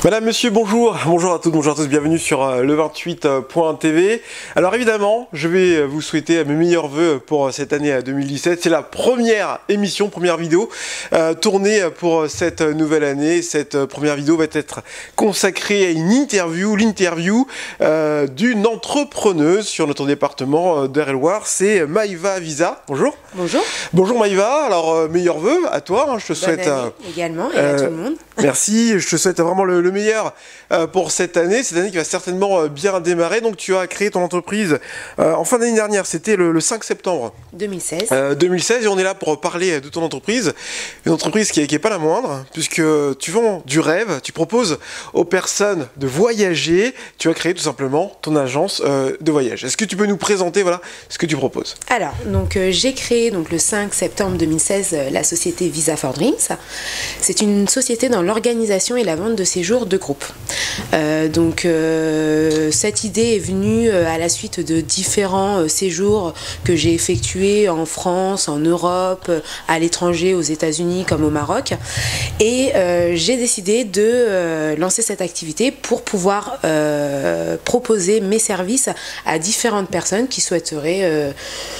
Madame, monsieur, bonjour. Bonjour à toutes, bonjour à tous, bienvenue sur le 28.tv. Alors évidemment, je vais vous souhaiter mes meilleurs vœux pour cette année 2017. C'est la première émission, première vidéo tournée pour cette nouvelle année. Cette première vidéo va être consacrée à une interview, l'interview d'une entrepreneuse sur notre département d'Eure-et-Loir. C'est Maïva Visa. Bonjour. Bonjour. Bonjour Maïva, alors meilleurs vœux à toi. Je te souhaite également et à tout le monde. Merci, je te souhaite vraiment le meilleur pour cette année qui va certainement bien démarrer. Donc tu as créé ton entreprise en fin d'année dernière, c'était le 5 septembre 2016. 2016 et on est là pour parler de ton entreprise. Une entreprise qui est pas la moindre puisque tu vends du rêve, tu proposes aux personnes de voyager. Tu as créé tout simplement ton agence de voyage. Est-ce que tu peux nous présenter ce que tu proposes? Alors, j'ai créé le 5 septembre 2016 la société Visa for Dreams. C'est une société dans l'organisation et la vente de séjours de groupe. Cette idée est venue à la suite de différents séjours que j'ai effectués en France, en Europe, à l'étranger, aux États-Unis comme au Maroc. Et j'ai décidé de lancer cette activité pour pouvoir proposer mes services à différentes personnes qui souhaiteraient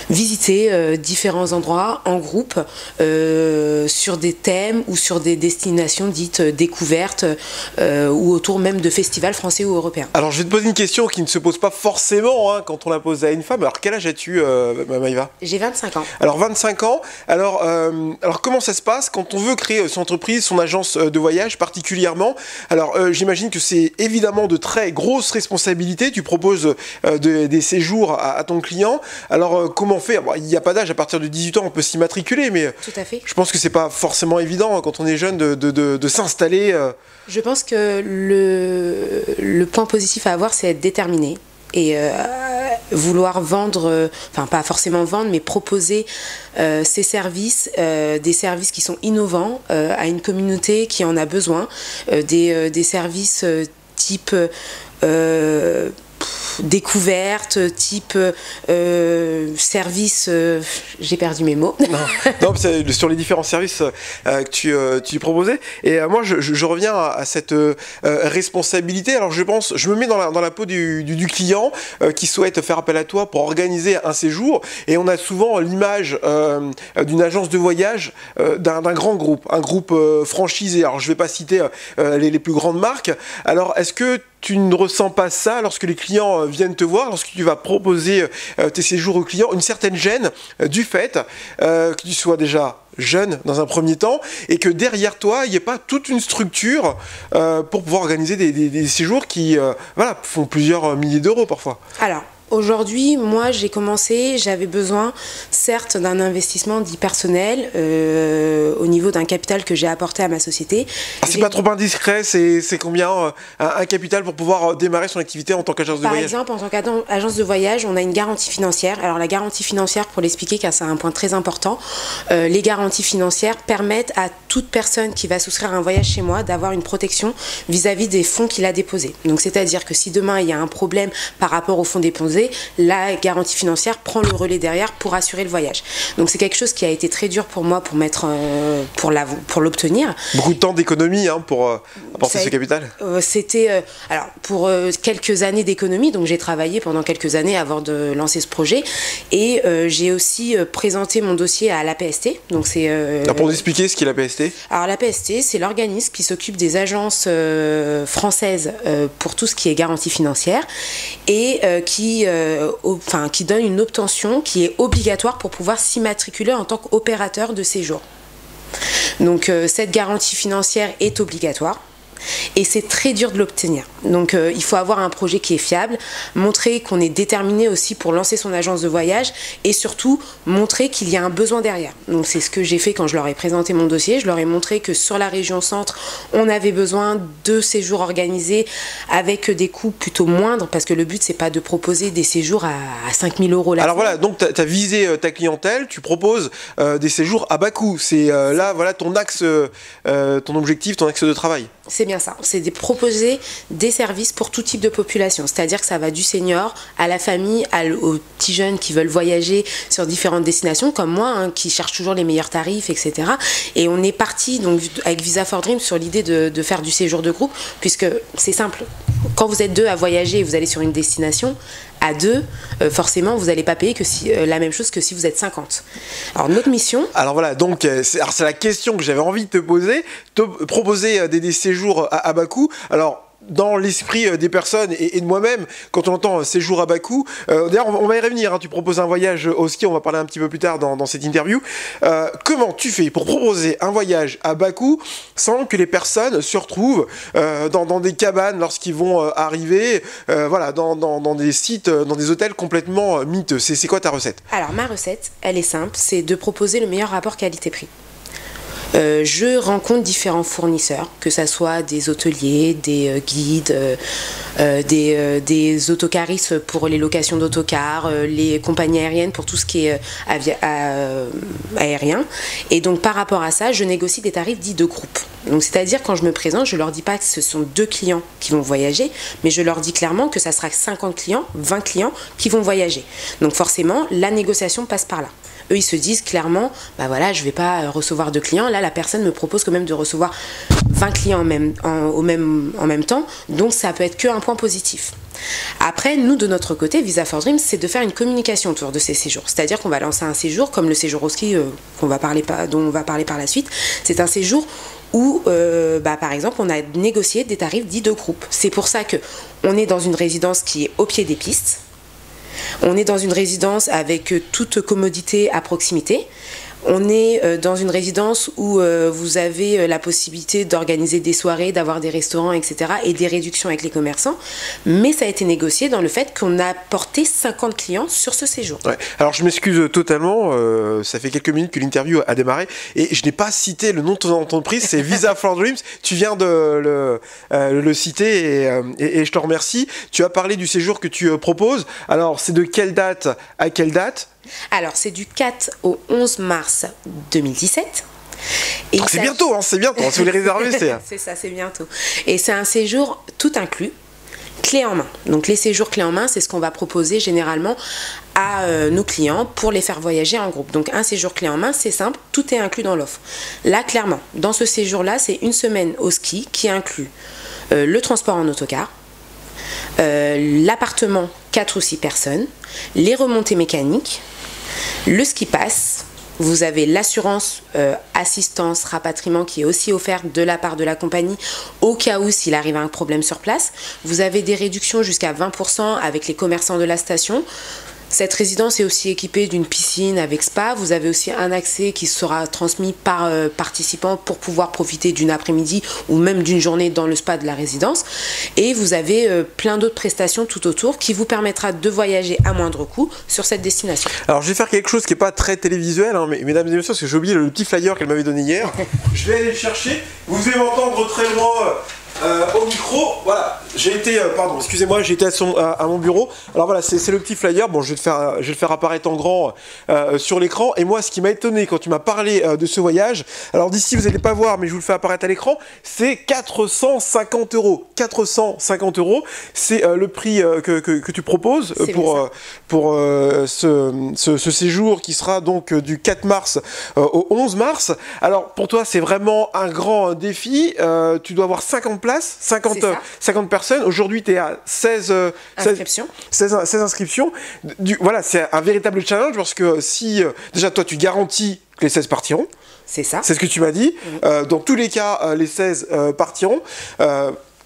visiter différents endroits en groupe sur des thèmes ou sur des destinations dites découvertes ou autour même de festivals français ou européens. Alors je vais te poser une question qui ne se pose pas forcément quand on la pose à une femme. Alors quel âge as-tu, Maïva? J'ai 25 ans. Alors 25 ans. Alors comment ça se passe quand on veut créer son entreprise, son agence de voyage particulièrement? Alors j'imagine que c'est évidemment de très grosses responsabilités. Tu proposes des séjours à ton client. Alors comment faire? Il n'y a pas d'âge, à partir de 18 ans on peut s'y matriculer, mais tout à fait. Je pense que c'est pas forcément évident quand on est jeune de s'installer. Je pense que le point positif à avoir, c'est être déterminé et vouloir vendre, enfin pas forcément vendre, mais proposer ces services, des services qui sont innovants à une communauté qui en a besoin, des services type découverte, type service, j'ai perdu mes mots. Non, sur les différents services que tu proposais. Et moi, je reviens à cette responsabilité. Alors, je me mets dans la peau du client qui souhaite faire appel à toi pour organiser un séjour. Et on a souvent l'image d'une agence de voyage d'un grand groupe, un groupe franchisé. Alors, je ne vais pas citer les plus grandes marques. Alors, est-ce que tu ne ressens pas ça lorsque les clients viennent te voir, lorsque tu vas proposer tes séjours aux clients, une certaine gêne du fait que tu sois déjà jeune dans un premier temps et que derrière toi, il n'y ait pas toute une structure pour pouvoir organiser des séjours qui font plusieurs milliers d'euros parfois? Alors, aujourd'hui, moi j'ai commencé, j'avais besoin certes d'un investissement dit personnel au niveau d'un capital que j'ai apporté à ma société. C'est pas trop indiscret, c'est combien un capital pour pouvoir démarrer son activité en tant qu'agence de voyage? Par exemple, en tant qu'agence de voyage, on a une garantie financière. Alors la garantie financière, pour l'expliquer car c'est un point très important, les garanties financières permettent à toute personne qui va souscrire un voyage chez moi d'avoir une protection vis-à-vis des fonds qu'il a déposés. Donc c'est-à-dire que si demain il y a un problème par rapport aux fonds déposés, la garantie financière prend le relais derrière pour assurer le voyage. Donc c'est quelque chose qui a été très dur pour moi pour l'obtenir. Beaucoup de temps d'économie pour apporter ce capital? C'était pour quelques années d'économie, donc j'ai travaillé pendant quelques années avant de lancer ce projet et j'ai aussi présenté mon dossier à l'APST. Donc pour nous expliquer ce qu'est l'APST? Alors l'APST, c'est l'organisme qui s'occupe des agences françaises pour tout ce qui est garantie financière et qui donne une obtention qui est obligatoire pour pouvoir s'immatriculer en tant qu'opérateur de séjour. Donc cette garantie financière est obligatoire. Et c'est très dur de l'obtenir. Donc il faut avoir un projet qui est fiable, montrer qu'on est déterminé aussi pour lancer son agence de voyage et surtout montrer qu'il y a un besoin derrière. Donc c'est ce que j'ai fait quand je leur ai présenté mon dossier. Je leur ai montré que sur la région centre, on avait besoin de séjours organisés avec des coûts plutôt moindres parce que le but c'est pas de proposer des séjours à 5 000 € la semaine. Voilà, donc tu as visé ta clientèle, tu proposes des séjours à bas coût. C'est là ton axe, ton objectif, ton axe de travail. C'est bien ça, c'est de proposer des services pour tout type de population, c'est-à-dire que ça va du senior à la famille, aux petits jeunes qui veulent voyager sur différentes destinations, comme moi, hein, qui cherchent toujours les meilleurs tarifs, etc. Et on est parti donc avec Visa for Dreams sur l'idée de faire du séjour de groupe, puisque c'est simple, quand vous êtes deux à voyager et vous allez sur une destination, à deux, forcément, vous n'allez pas payer la même chose que si vous êtes 50. Alors, notre mission... Alors voilà, donc c'est la question que j'avais envie de te poser, proposer des séjours à bas coût. Alors, dans l'esprit des personnes et de moi-même, quand on entend séjour à bas coût, d'ailleurs on va y revenir, hein, tu proposes un voyage au ski, on va parler un petit peu plus tard dans cette interview. Comment tu fais pour proposer un voyage à bas coût sans que les personnes se retrouvent dans des cabanes lorsqu'ils vont arriver, voilà, dans des sites, dans des hôtels complètement miteux? C'est quoi ta recette? Alors ma recette, elle est simple, c'est de proposer le meilleur rapport qualité-prix. Je rencontre différents fournisseurs, que ce soit des hôteliers, des guides, des autocaristes pour les locations d'autocars, les compagnies aériennes pour tout ce qui est aérien. Et donc par rapport à ça, je négocie des tarifs dits de groupe. Donc c'est-à-dire quand je me présente, je leur dis pas que ce sont 2 clients qui vont voyager, mais je leur dis clairement que ça sera 50 clients, 20 clients qui vont voyager. Donc forcément, la négociation passe par là. Eux, ils se disent clairement, bah voilà, je vais pas recevoir 2 clients. Là, la personne me propose quand même de recevoir 20 clients en même temps. Donc, ça peut être qu'un point positif. Après, nous, de notre côté, Visa for Dreams, c'est de faire une communication autour de ces séjours. C'est-à-dire qu'on va lancer un séjour, comme le séjour au ski dont on va parler par la suite. C'est un séjour où, par exemple, on a négocié des tarifs dits de groupe. C'est pour ça qu'on est dans une résidence qui est au pied des pistes. On est dans une résidence avec toute commodité à proximité. On est dans une résidence où vous avez la possibilité d'organiser des soirées, d'avoir des restaurants, etc. et des réductions avec les commerçants. Mais ça a été négocié dans le fait qu'on a porté 50 clients sur ce séjour. Ouais. Alors je m'excuse totalement, ça fait quelques minutes que l'interview a démarré et je n'ai pas cité le nom de ton entreprise, c'est Visa for Dreams. Tu viens de le citer et je te remercie. Tu as parlé du séjour que tu proposes. Alors c'est de quelle date à quelle date ? Alors, c'est du 4 au 11 mars 2017. C'est bientôt, hein, c'est bientôt. Si vous les réservez, c'est... C'est ça, c'est bientôt. Et c'est un séjour tout inclus, clé en main. Donc, les séjours clé en main, c'est ce qu'on va proposer généralement à nos clients pour les faire voyager en groupe. Donc, un séjour clé en main, c'est simple, tout est inclus dans l'offre. Là, clairement, dans ce séjour-là, c'est une semaine au ski qui inclut le transport en autocar, l'appartement 4 ou 6 personnes, les remontées mécaniques, le ski pass, vous avez l'assurance assistance rapatriement qui est aussi offerte de la part de la compagnie au cas où s'il arrive un problème sur place. Vous avez des réductions jusqu'à 20% avec les commerçants de la station. Cette résidence est aussi équipée d'une piscine avec spa. Vous avez aussi un accès qui sera transmis par participant pour pouvoir profiter d'une après-midi ou même d'une journée dans le spa de la résidence. Et vous avez plein d'autres prestations tout autour qui vous permettra de voyager à moindre coût sur cette destination. Alors je vais faire quelque chose qui n'est pas très télévisuel, hein, mais mesdames et messieurs, parce que j'ai oublié le petit flyer qu'elle m'avait donné hier. Je vais aller le chercher. Vous devez m'entendre très loin. Au micro, voilà, j'ai été, pardon, excusez-moi, j'ai été à mon bureau. Alors voilà, c'est le petit flyer. Bon, je vais le faire apparaître en grand sur l'écran. Et moi, ce qui m'a étonné quand tu m'as parlé de ce voyage, alors d'ici vous n'allez pas voir, mais je vous le fais apparaître à l'écran, c'est 450 euros. 450 euros, c'est le prix que tu proposes pour ce séjour qui sera donc du 4 mars au 11 mars. Alors pour toi, c'est vraiment un grand défi. Tu dois avoir 50 places. 50 personnes. Aujourd'hui, tu es à 16 inscriptions. Voilà, c'est un véritable challenge parce que si, déjà, toi, tu garantis que les 16 partiront. C'est ça. C'est ce que tu m'as dit. Dans tous les cas, les 16 partiront.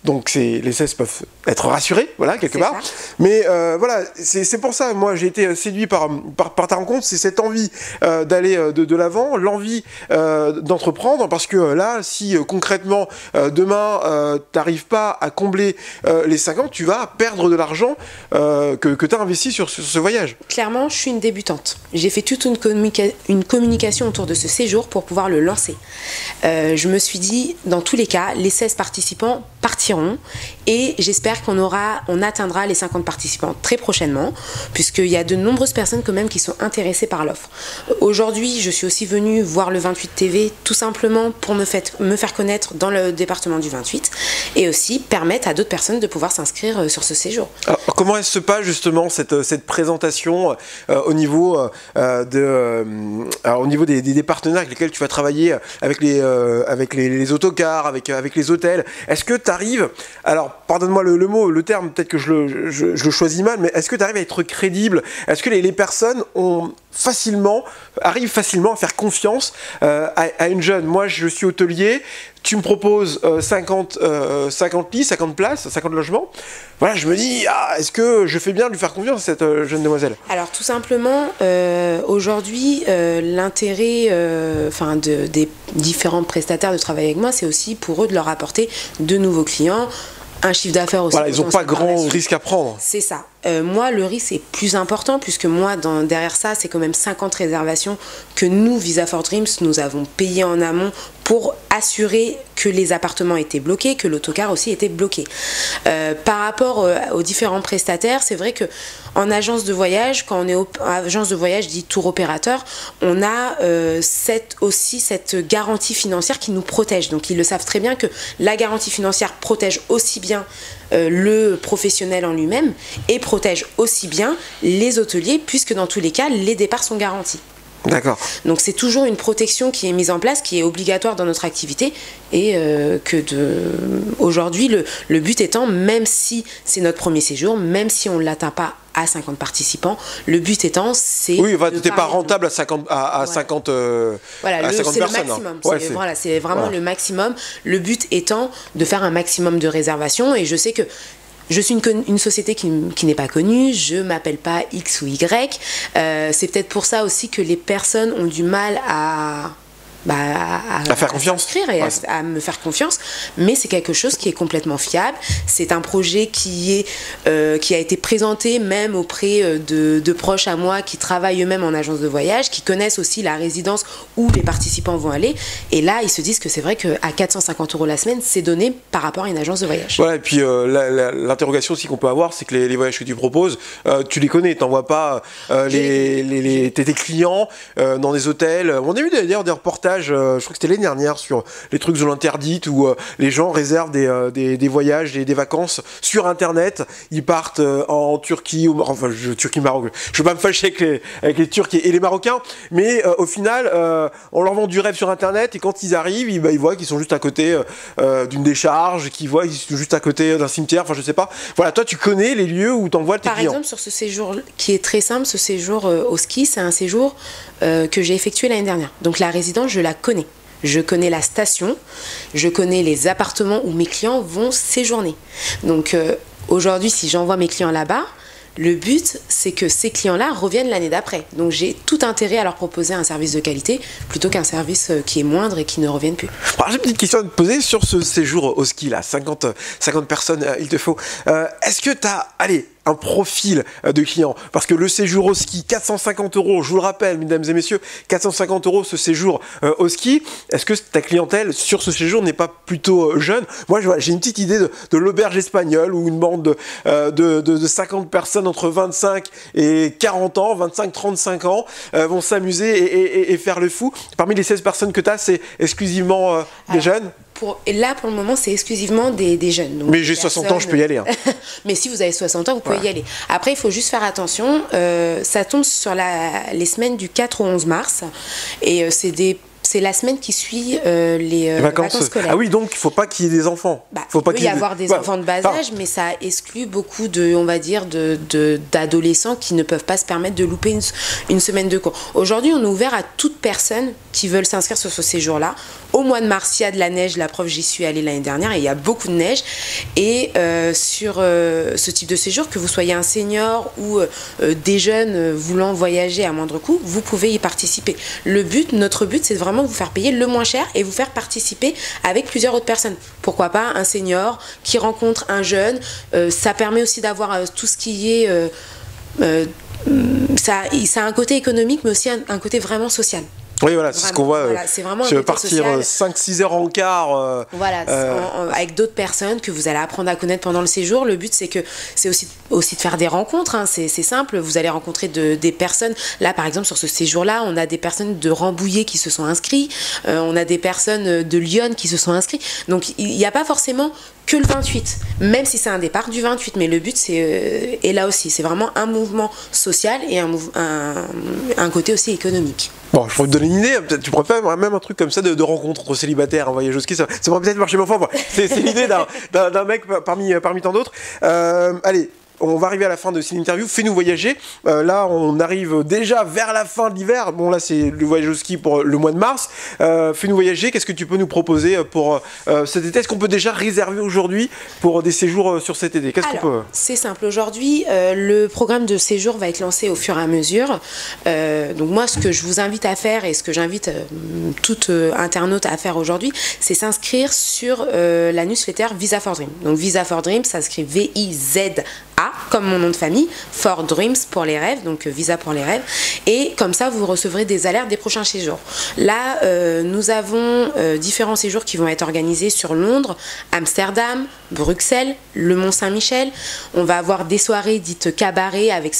Donc les 16 peuvent être rassurés, voilà, quelque part. Ça. Mais voilà, c'est pour ça, moi, j'ai été séduit par ta rencontre, c'est cette envie d'aller de l'avant, l'envie d'entreprendre, parce que là, si concrètement, demain, tu n'arrives pas à combler les 50, tu vas perdre de l'argent que tu as investi sur ce voyage. Clairement, je suis une débutante. J'ai fait toute une communication autour de ce séjour pour pouvoir le lancer. Je me suis dit, dans tous les cas, les 16 participants partiront Et j'espère on atteindra les 50 participants très prochainement, puisqu'il y a de nombreuses personnes quand même qui sont intéressées par l'offre. Aujourd'hui, je suis aussi venue voir le 28 TV tout simplement pour me faire connaître dans le département du 28 et aussi permettre à d'autres personnes de pouvoir s'inscrire sur ce séjour. Alors, comment se passe justement cette présentation au niveau des partenaires avec lesquels tu vas travailler, avec les autocars, avec les hôtels? Est-ce que tu arrives, alors pardonne-moi le terme, peut-être que je le choisis mal, mais est-ce que tu arrives à être crédible? Est-ce que les personnes arrivent facilement à faire confiance à une jeune? Moi, je suis hôtelier, tu me proposes 50 lits, 50 places, 50 logements. Voilà, je me dis, est-ce que je fais bien de lui faire confiance à cette jeune demoiselle? Alors, tout simplement, aujourd'hui, l'intérêt des différents prestataires de travailler avec moi, c'est aussi pour eux de leur apporter de nouveaux clients, un chiffre d'affaires aussi. Voilà, ils n'ont pas grand risque à prendre. C'est ça. Moi, le risque est plus important puisque moi, derrière ça, c'est quand même 50 réservations que nous, Visa for Dreams, nous avons payées en amont pour assurer que les appartements étaient bloqués, que l'autocar aussi était bloqué. Par rapport aux différents prestataires, c'est vrai que en agence de voyage, quand on est agence de voyage dit tour opérateur, on a cette garantie financière qui nous protège. Donc ils le savent très bien que la garantie financière protège aussi bien le professionnel en lui-même et protège aussi bien les hôteliers puisque dans tous les cas, les départs sont garantis. D'accord. Donc c'est toujours une protection qui est mise en place, qui est obligatoire dans notre activité et aujourd'hui le but étant, même si c'est notre premier séjour, même si on ne l'atteint pas à 50 participants, le but étant c'est... Oui, tu n'es pas rentable à 50 voilà, c'est personnes. Le maximum. C'est vraiment le maximum. Le but étant de faire un maximum de réservations et je sais que je suis une société qui n'est pas connue, je ne m'appelle pas X ou Y. C'est peut-être pour ça aussi que les personnes ont du mal à faire confiance et à me faire confiance, mais c'est quelque chose qui est complètement fiable. C'est un projet qui a été présenté même auprès de proches à moi qui travaillent eux-mêmes en agence de voyage, qui connaissent aussi la résidence où les participants vont aller, et là ils se disent que c'est vrai qu'à 450 € la semaine, c'est donné par rapport à une agence de voyage. Voilà, et puis l'interrogation aussi qu'on peut avoir, c'est que les voyages que tu proposes, tu les connais, tu n'envoies pas tes clients dans des hôtels. On a vu d'ailleurs des reportages, je crois que c'était l'année dernière, sur les trucs zones interdites où les gens réservent des voyages, des vacances sur internet. Ils partent en Turquie, Turquie, Maroc. Je ne veux pas me fâcher avec les Turcs et les Marocains, mais au final, on leur vend du rêve sur internet et quand ils arrivent, ils voient qu'ils sont juste à côté d'une décharge, qu'ils voient qu'ils sont juste à côté d'un cimetière, enfin je sais pas. Voilà, toi tu connais les lieux où tu envoies tes clients. Par exemple, sur ce séjour qui est très simple, ce séjour au ski, c'est un séjour que j'ai effectué l'année dernière. Donc la résidence, je la connais. Je connais la station, je connais les appartements où mes clients vont séjourner. Donc aujourd'hui, si j'envoie mes clients là-bas, le but, c'est que ces clients-là reviennent l'année d'après. Donc j'ai tout intérêt à leur proposer un service de qualité plutôt qu'un service qui est moindre et qui ne revienne plus. Alors, j'ai une petite question à te poser sur ce séjour au ski, là, 50 personnes, il te faut. Est-ce que tu as, un profil de client? Parce que le séjour au ski, 450 €, je vous le rappelle, mesdames et messieurs, 450 € ce séjour au ski. Est-ce que ta clientèle sur ce séjour n'est pas plutôt jeune? Moi, j'ai une petite idée de l'auberge espagnole où une bande de 50 personnes entre 25 et 40 ans, 25-35 ans, vont s'amuser et faire le fou. Parmi les 16 personnes que tu as, c'est exclusivement des jeunes? Pour le moment, c'est exclusivement des jeunes. Donc mais j'ai 60 ans, je peux y aller. Hein. Mais si vous avez 60 ans, vous pouvez y aller. Après, il faut juste faire attention. Ça tombe sur les semaines du 4 au 11 mars. Et c'est la semaine qui suit les vacances scolaires. Ah oui, donc il ne faut pas qu'il y ait des enfants. Il peut y avoir des enfants de bas âge, mais ça exclut beaucoup d'adolescents qui ne peuvent pas se permettre de louper une semaine de cours. Aujourd'hui, on est ouvert à toute personne qui veulent s'inscrire sur ce séjour-là. Au mois de mars, il y a de la neige. La preuve, j'y suis allée l'année dernière et il y a beaucoup de neige. Et sur ce type de séjour, que vous soyez un senior ou des jeunes voulant voyager à moindre coût, vous pouvez y participer. Notre but, c'est vraiment vous faire payer le moins cher et vous faire participer avec plusieurs autres personnes. Pourquoi pas un senior qui rencontre un jeune. Ça permet aussi d'avoir tout ce qui est... ça a un côté économique, mais aussi un côté vraiment social. Oui, voilà, c'est ce qu'on voit. Voilà, c'est vraiment partir 5-6 heures en quart. Voilà, avec d'autres personnes que vous allez apprendre à connaître pendant le séjour. Le but, c'est aussi de faire des rencontres. Hein. C'est simple, vous allez rencontrer des personnes. Là, par exemple, sur ce séjour-là, on a des personnes de Rambouillet qui se sont inscrits. On a des personnes de Lyon qui se sont inscrits. Donc, il n'y a pas forcément que le 28, même si c'est un départ du 28, mais le but et là aussi, c'est vraiment un mouvement social et un côté aussi économique. Bon, je pourrais te donner une idée, peut-être tu pourrais faire même un truc comme ça de rencontre entre célibataires, un voyage au ski, ça pourrait peut-être marcher, mais enfin, c'est l'idée d'un mec parmi tant d'autres. Allez. On va arriver à la fin de cette interview. Fais-nous voyager. Là, on arrive déjà vers la fin de l'hiver. Bon, là, c'est le voyage au ski pour le mois de mars. Fais-nous voyager. Qu'est-ce que tu peux nous proposer pour cet été? Est-ce qu'on peut déjà réserver aujourd'hui pour des séjours sur cet été? C'est simple. Aujourd'hui, le programme de séjour va être lancé au fur et à mesure. Donc moi, ce que je vous invite à faire et ce que j'invite tout internaute à faire aujourd'hui, c'est s'inscrire sur la newsletter Visa for Dream. Donc Visa for Dream, ça s'écrit VIZA, comme mon nom de famille, For Dreams pour les rêves, donc Visa pour les rêves, et comme ça vous recevrez des alertes des prochains séjours. Là, nous avons différents séjours qui vont être organisés sur Londres, Amsterdam, Bruxelles, le Mont-Saint-Michel. On va avoir des soirées dites cabaret avec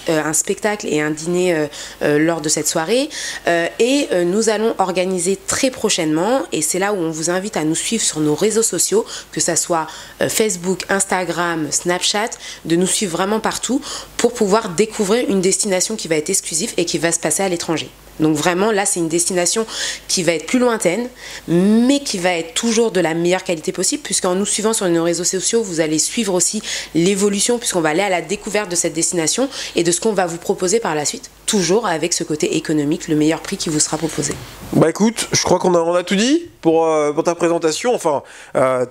un spectacle et un dîner lors de cette soirée, et nous allons organiser très prochainement, et c'est là où on vous invite à nous suivre sur nos réseaux sociaux, que ça soit Facebook, Instagram, Snapchat, de nous suivre vraiment partout pour pouvoir découvrir une destination qui va être exclusive et qui va se passer à l'étranger. Donc vraiment, là, c'est une destination qui va être plus lointaine, mais qui va être toujours de la meilleure qualité possible, puisqu'en nous suivant sur nos réseaux sociaux, vous allez suivre aussi l'évolution, puisqu'on va aller à la découverte de cette destination et de ce qu'on va vous proposer par la suite, toujours avec ce côté économique, le meilleur prix qui vous sera proposé. Bah écoute, je crois qu'on a tout dit pour ta présentation. Enfin,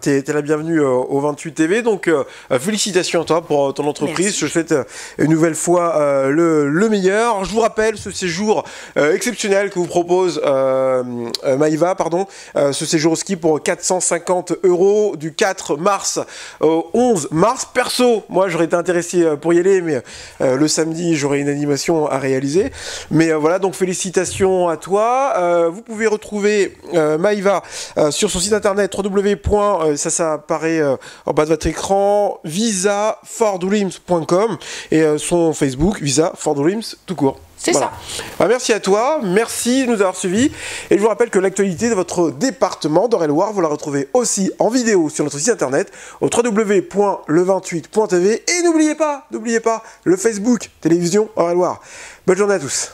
t'es la bienvenue au 28 TV, donc félicitations à toi pour ton entreprise. Merci. Je souhaite une nouvelle fois le meilleur. Je vous rappelle ce séjour exceptionnel que vous propose Maïva, ce séjour au ski pour 450 € du 4 mars au 11 mars. Perso, moi j'aurais été intéressé pour y aller, mais le samedi j'aurai une animation à réaliser. Mais voilà, donc félicitations à toi. Vous pouvez retrouver Maïva sur son site internet ça apparaît en bas de votre écran, visafordreams.com, et son Facebook, Visa for Dreams tout court. C'est ça. Merci à toi, merci de nous avoir suivis. Et je vous rappelle que l'actualité de votre département d'Eure-et-Loir, vous la retrouvez aussi en vidéo sur notre site internet au www.le28.tv. Et n'oubliez pas, le Facebook Télévision Eure-et-Loir. Bonne journée à tous.